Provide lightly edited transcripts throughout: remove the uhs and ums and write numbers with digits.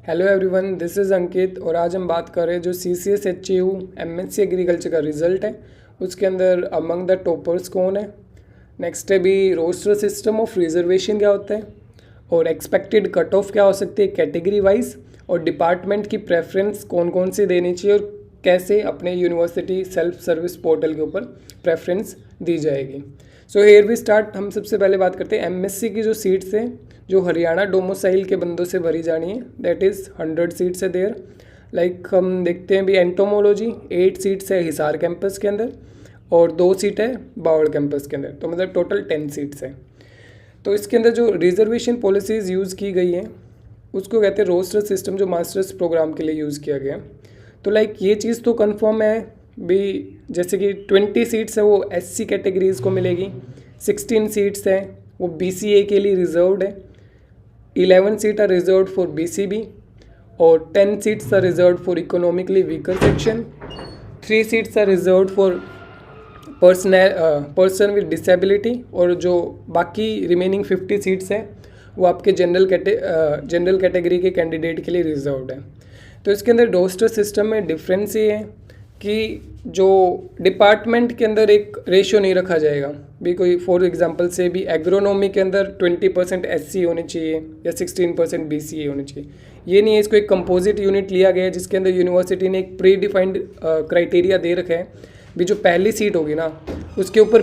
Hello everyone, this is अंकित और आज हम बात कर रहे हैं जो CCS HAU MSc एग्रीकल्चर का रिजल्ट है उसके अंदर अमंग द टॉपर्स कौन है। नेक्स्ट है भी रोस्टर सिस्टम ऑफ रिजर्वेशन क्या होता है और एक्सपेक्टेड कट ऑफ क्या हो सकती है कैटेगरी वाइज, और डिपार्टमेंट की प्रेफरेंस कौन कौन सी देनी चाहिए और कैसे अपने यूनिवर्सिटी सेल्फ सर्विस पोर्टल के ऊपर प्रेफरेंस दी जाएगी। So here we start. हम सबसे पहले बात करते हैं MSc की जो सीट्स हैं जो हरियाणा डोमोसाइल के बंदों से भरी जानी है, दैट इज़ 100 सीट्स है देयर। लाइक हम देखते हैं भी एंटोमोलॉजी 8 सीट्स है हिसार कैंपस के अंदर और 2 सीट है बावड़ कैंपस के अंदर, तो मतलब टोटल 10 सीट्स है। तो इसके अंदर जो रिजर्वेशन पॉलिसीज़ यूज़ की गई हैं उसको कहते हैं रोस्टर सिस्टम, जो मास्टर्स प्रोग्राम के लिए यूज़ किया गया। तो लाइक ये चीज़ तो कंफर्म है भी, जैसे कि 20 सीट्स है वो SC कैटेगरीज़ को मिलेगी, 16 सीट्स हैं वो BCA के लिए रिजर्व्ड है, 11 seat are reserved for BCB और 10 seats are reserved for economically weaker section, 3 seats are reserved for person with disability और जो बाकी रिमेनिंग 50 सीट्स हैं वो आपके जनरल कैटेगरी के कैंडिडेट के लिए रिजर्व्ड है। तो इसके अंदर रोस्टर सिस्टम में डिफरेंस ये है कि जो डिपार्टमेंट के अंदर एक रेशियो नहीं रखा जाएगा भी, कोई फॉर एग्जांपल से भी एग्रोनॉमी के अंदर 20% SC होनी चाहिए या 16% BCA होनी चाहिए, ये नहीं है। इसको एक कंपोजिट यूनिट लिया गया है जिसके अंदर यूनिवर्सिटी ने एक प्री डिफाइंड क्राइटेरिया दे रखा है भी, जो पहली सीट होगी ना उसके ऊपर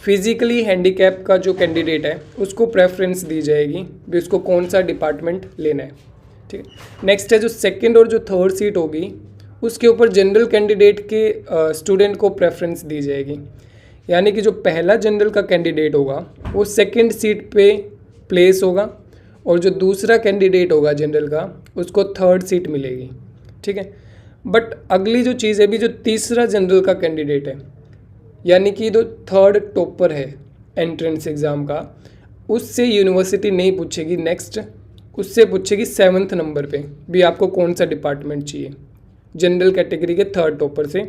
फिजिकली हैंडीकैप का जो कैंडिडेट है उसको प्रेफरेंस दी जाएगी भी उसको कौन सा डिपार्टमेंट लेना है। ठीक है। नेक्स्ट है जो सेकेंड और जो थर्ड सीट होगी उसके ऊपर जनरल कैंडिडेट के स्टूडेंट को प्रेफरेंस दी जाएगी, यानी कि जो पहला जनरल का कैंडिडेट होगा वो सेकंड सीट पे प्लेस होगा और जो दूसरा कैंडिडेट होगा जनरल का उसको थर्ड सीट मिलेगी। ठीक है। बट अगली जो चीज़ है भी, जो तीसरा जनरल का कैंडिडेट है यानी कि जो थर्ड टॉपर है एंट्रेंस एग्ज़ाम का, उससे यूनिवर्सिटी नहीं पूछेगी नेक्स्ट, उससे पूछेगी 7th नंबर पे भी आपको कौन सा डिपार्टमेंट चाहिए जनरल कैटेगरी के थर्ड टॉपर से।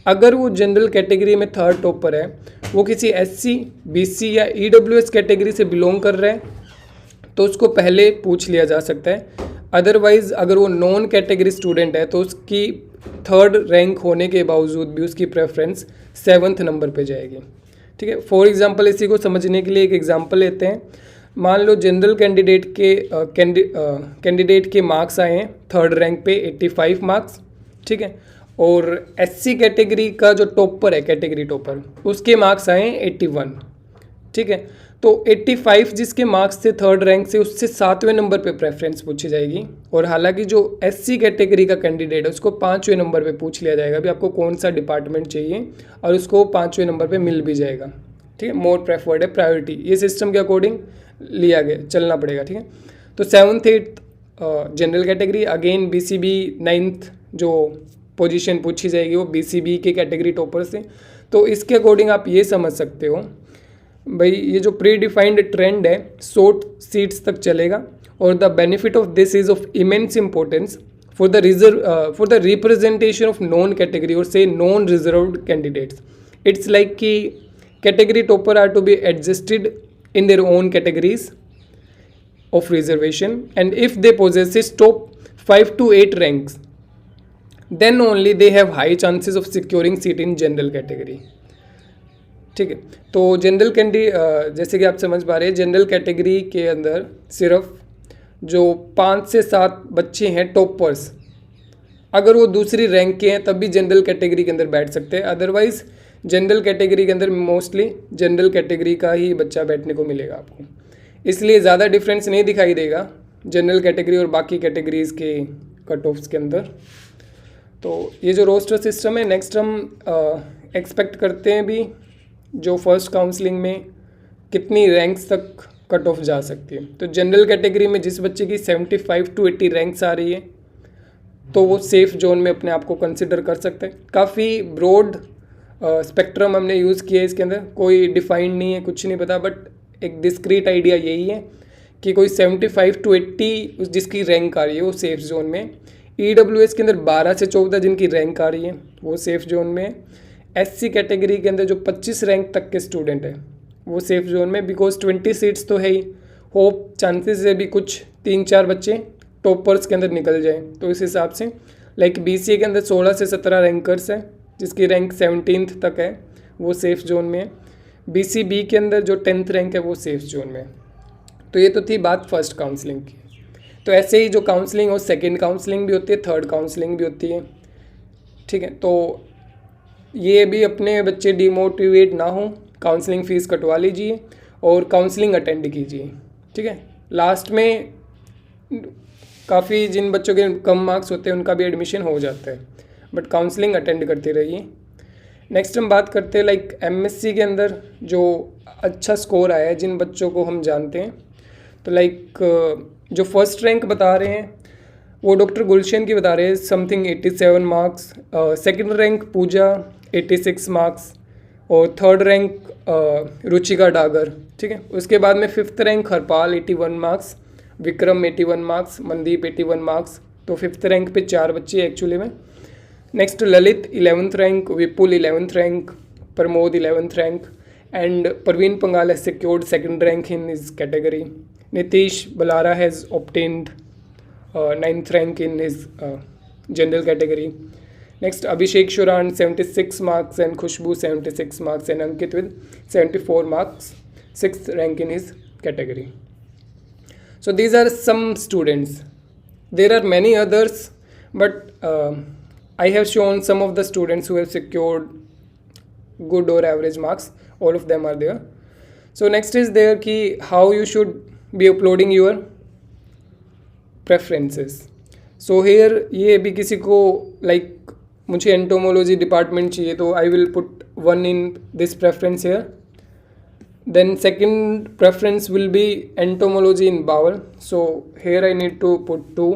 अगर वो जनरल कैटेगरी में थर्ड टॉपर है, वो किसी SC BC या EWS कैटेगरी से बिलोंग कर रहा है तो उसको पहले पूछ लिया जा सकता है। अदरवाइज़ अगर वो नॉन कैटेगरी स्टूडेंट है तो उसकी थर्ड रैंक होने के बावजूद भी उसकी प्रेफरेंस 7th नंबर पे जाएगी। ठीक है। फॉर एग्जांपल इसी को समझने के लिए एक एग्जांपल लेते हैं। मान लो जनरल कैंडिडेट के मार्क्स आए हैं थर्ड रैंक पे 85 मार्क्स। ठीक है। और SC कैटेगरी का जो टॉपर है कैटेगरी टॉपर उसके मार्क्स आए हैं 81। ठीक है। तो 85 जिसके मार्क्स थे थर्ड रैंक से, उससे 7वें नंबर पे प्रेफरेंस पूछी जाएगी, और हालांकि जो SC कैटेगरी का कैंडिडेट है उसको 5वें नंबर पे पूछ लिया जाएगा भी आपको कौन सा डिपार्टमेंट चाहिए, और उसको 5वें नंबर पे मिल भी जाएगा। ठीक है। मोर प्रेफर्ड है, प्रायोरिटी, ये सिस्टम के अकॉर्डिंग लिया गया चलना पड़ेगा। ठीक है। तो 7th 8th general category, again BCB 9th जो पोजीशन पूछी जाएगी वो BCB के कैटेगरी टॉपर से। तो इसके अकॉर्डिंग आप ये समझ सकते हो भाई ये जो प्री डिफाइंड ट्रेंड है 100 सीट्स तक चलेगा, और the benefit of this is of immense importance for the representation of non category और से non reserved candidates. It's like कि category topper are to be adjusted in their own categories of reservation, and if they possess top 5 to 8 ranks then only they have high chances of securing seat in general category। ठीक है। तो general जैसे कि आप समझ पा रहे हैं जनरल कैटेगरी के अंदर सिर्फ जो 5 से 7 बच्चे हैं टॉपर्स, अगर वो दूसरी रैंक के हैं तब भी जनरल कैटेगरी के अंदर बैठ सकते हैं, अदरवाइज जनरल कैटेगरी के अंदर मोस्टली जनरल कैटेगरी का ही बच्चा बैठने को मिलेगा आपको, इसलिए ज़्यादा डिफरेंस नहीं दिखाई देगा जनरल कैटेगरी और बाकी कैटेगरीज़ के कट ऑफ्स के अंदर। तो ये जो रोस्टर सिस्टम है, नेक्स्ट हम एक्सपेक्ट करते हैं भी जो फर्स्ट काउंसलिंग में कितनी रैंक्स तक कट ऑफ जा सकती है। तो जनरल कैटेगरी में जिस बच्चे की 75 to 80 रैंक्स आ रही है तो वो सेफ जोन में अपने आप को कंसिडर कर सकते हैं। काफ़ी ब्रॉड स्पेक्ट्रम हमने यूज़ किया है इसके अंदर, कोई डिफाइंड नहीं है, कुछ नहीं पता, बट एक डिस्क्रीट आइडिया यही है कि कोई 75 to 80 जिसकी रैंक आ रही है वो सेफ जोन में। EWS के अंदर 12 से 14 जिनकी रैंक आ रही है वो सेफ जोन में। SC कैटेगरी के अंदर जो 25 रैंक तक के स्टूडेंट है वो सेफ जोन में, बिकॉज 20 सीट्स तो है ही, होप चांसेस है भी कुछ 3-4 बच्चे टॉपर्स के अंदर निकल जाए। तो इस हिसाब से लाइक BCA के अंदर 16 से 17 रैंकर्स है जिसकी रैंक 17th तक है, वो सेफ जोन में है। BCB के अंदर जो 10th रैंक है वो सेफ जोन में है। तो ये तो थी बात फर्स्ट काउंसलिंग की। तो ऐसे ही जो काउंसलिंग हो, सेकेंड काउंसलिंग भी होती है, थर्ड काउंसलिंग भी होती है, ठीक है। तो ये भी अपने बच्चे डिमोटिवेट ना हो, काउंसलिंग फ़ीस कटवा लीजिए और काउंसलिंग अटेंड कीजिए, ठीक है। लास्ट में काफ़ी जिन बच्चों के कम मार्क्स होते हैं उनका भी एडमिशन हो जाता है, बट काउंसलिंग अटेंड करते रहिए। नेक्स्ट हम बात करते हैं लाइक MSc के अंदर जो अच्छा स्कोर आया है जिन बच्चों को हम जानते हैं। तो लाइक जो फर्स्ट रैंक बता रहे हैं वो डॉक्टर गुलशन की बता रहे हैं, something 87 marks. Second rank Pooja 86 marks और थर्ड रैंक रुचिका डागर, ठीक है। उसके बाद में fifth rank Harpal 81 marks, Vikram 81 marks, Mandeep 81 marks. तो फिफ्थ रैंक पे 4 बच्चे एक्चुअली में। Next Lalit 11th rank, Vipul 11th rank, Pramod 11th rank and Praveen Pangal has secured second rank in his category. Nitish Balara has obtained 9th rank in his general category. Next Abhishek Shuran 76 marks and Khushbu 76 marks and Ankit with 74 marks, 6th rank in his category. So these are some students. There are many others, but I have shown some of the students who have secured good or average marks. All of them are there. So next is there ki how you should be uploading your preferences. So here ये भी किसी को like मुझे entomology department चाहिए तो I will put 1 in this preference here. Then second preference will be entomology in bowel. So here I need to put 2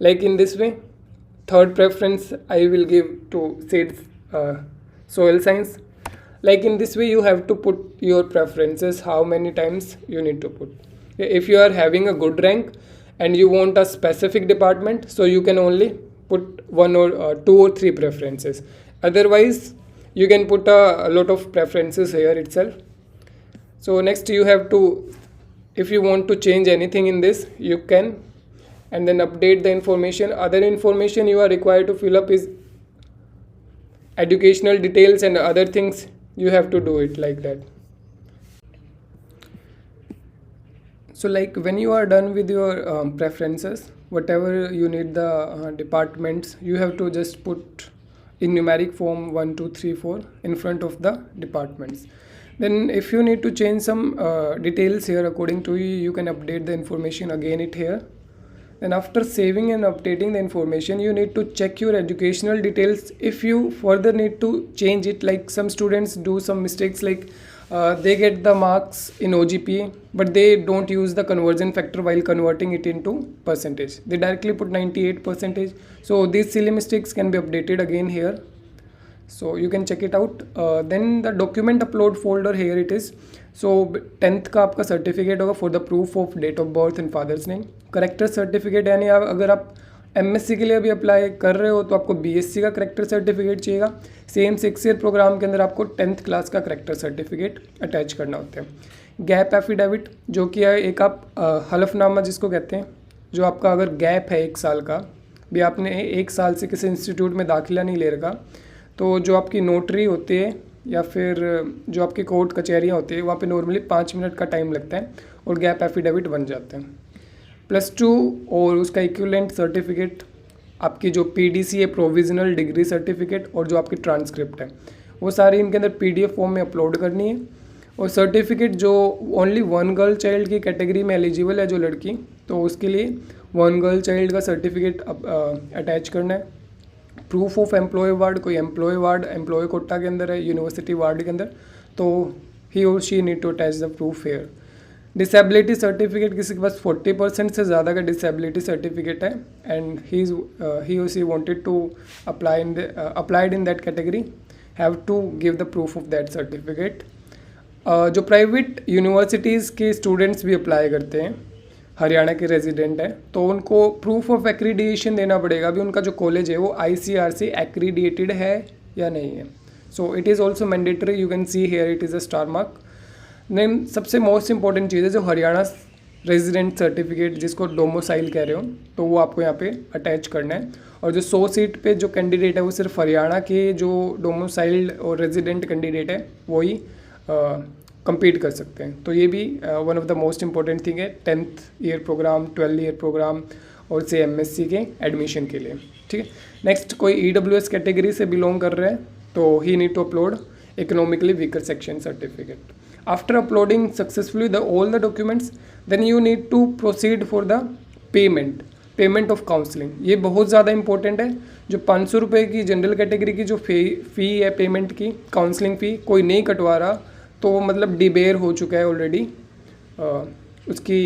like in this way. Third preference I will give to seeds, soil science. Like in this way you have to put your preferences, how many times you need to put. If you are having a good rank and you want a specific department, so you can only put 1 or 2 or 3 preferences. Otherwise you can put a lot of preferences here itself. So next you have to, if you want to change anything in this, you can, and then update the information. Other information you are required to fill up is educational details and other things. You have to do it like that. So like when you are done with your preferences, whatever you need the departments, you have to just put in numeric form 1 2 3 4 in front of the departments. Then if you need to change some details here according to you, you can update the information again it here. Then after saving and updating the information, you need to check your educational details if you further need to change it. Like some students do some mistakes, like they get the marks in OGPA but they don't use the conversion factor while converting it into percentage. They directly put 98%. So these silly mistakes can be updated again here. So you can check it out. Then the document upload folder, here it is. So 10th का आपका certificate होगा for the proof of date of birth and father's name. Character certificate यानी अगर आप MSc के लिए भी apply कर रहे हो तो आपको BSc का करेक्टर सर्टिफिकेट चाहिएगा। सेम 6 ईयर प्रोग्राम के अंदर आपको 10th क्लास का करेक्टर सर्टिफिकेट अटैच करना होता है। गैप एफिडेविट जो कि है एक आप हलफनामा जिसको कहते हैं, जो आपका अगर गैप है 1 साल का, भी आपने 1 साल से किसी इंस्टीट्यूट में दाखिला नहीं ले रखा, तो जो आपकी नोटरी होती है या फिर जो आपकी कोर्ट कचहरियाँ होती है वहाँ पे नॉर्मली 5 मिनट का टाइम लगता है और गैप एफिडेविट बन जाते हैं। +2 और उसका इक्विवेलेंट सर्टिफिकेट, आपकी जो PDC है प्रोविजनल डिग्री सर्टिफिकेट, और जो आपकी ट्रांसक्रिप्ट है वो सारी इनके अंदर PDF फॉर्म में अपलोड करनी है। और सर्टिफिकेट जो ओनली 1 गर्ल चाइल्ड की कैटेगरी में एलिजिबल है जो लड़की, तो उसके लिए 1 गर्ल चाइल्ड का सर्टिफिकेट अटैच करना है। प्रूफ ऑफ एम्प्लॉय वार्ड, कोई एम्प्लॉय वार्ड एम्प्लॉय कोटा के अंदर है, यूनिवर्सिटी वार्ड के अंदर, तो he or she need to attach the proof here. Disability certificate, किसी के पास 40% से ज़्यादा का डिसेबिलिटी सर्टिफिकेट है and he or she wanted to applied in that category, have to give the proof of that certificate. जो private universities के students भी अप्लाई करते हैं, हरियाणा के रेजिडेंट है, तो उनको प्रूफ ऑफ एक्रीडिएशन देना पड़ेगा अभी उनका जो कॉलेज है वो ICRC एक्रीडिएटेड है या नहीं है। So it is also mandatory, you can see here it is a star mark. Then सबसे मोस्ट इंपॉर्टेंट चीज़ है जो हरियाणा रेजिडेंट सर्टिफिकेट जिसको डोमोसाइल कह रहे हो, तो वो आपको यहाँ पे अटैच करना है। और जो 100 सीट पे जो कैंडिडेट है वो सिर्फ हरियाणा के जो डोमोसाइल्ड और रेजिडेंट कैंडिडेट है वही compete कर सकते हैं। तो ये भी one of the most important thing है 10th year programme, 12 year programme और से MSc के एडमिशन के लिए। ठीक है, नेक्स्ट कोई EWS कैटेगरी से बिलोंग कर रहे हैं तो ही need to upload economically weaker section certificate. After uploading successfully the all the documents then you need to proceed for the payment of counselling. ये बहुत ज़्यादा इंपॉर्टेंट है। जो 500 रुपये की जनरल कैटेगरी की जो फ़ी है पेमेंट की, काउंसलिंग फ़ी कोई नहीं कटवा रहा तो वो मतलब डिबेयर हो चुका है ऑलरेडी उसकी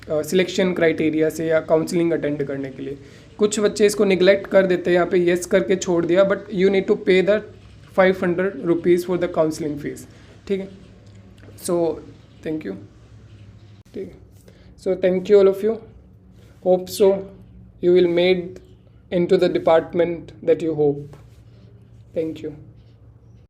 सिलेक्शन क्राइटेरिया से या काउंसलिंग अटेंड करने के लिए। कुछ बच्चे इसको निगलेक्ट कर देते हैं, यहाँ पे येस करके छोड़ दिया, बट यू नीड टू पे the 500 rupees for the counselling fees. ठीक है, सो थैंक यू। ठीक है, so thank you all of you. Hope so you will made into the department that you hope. Thank you.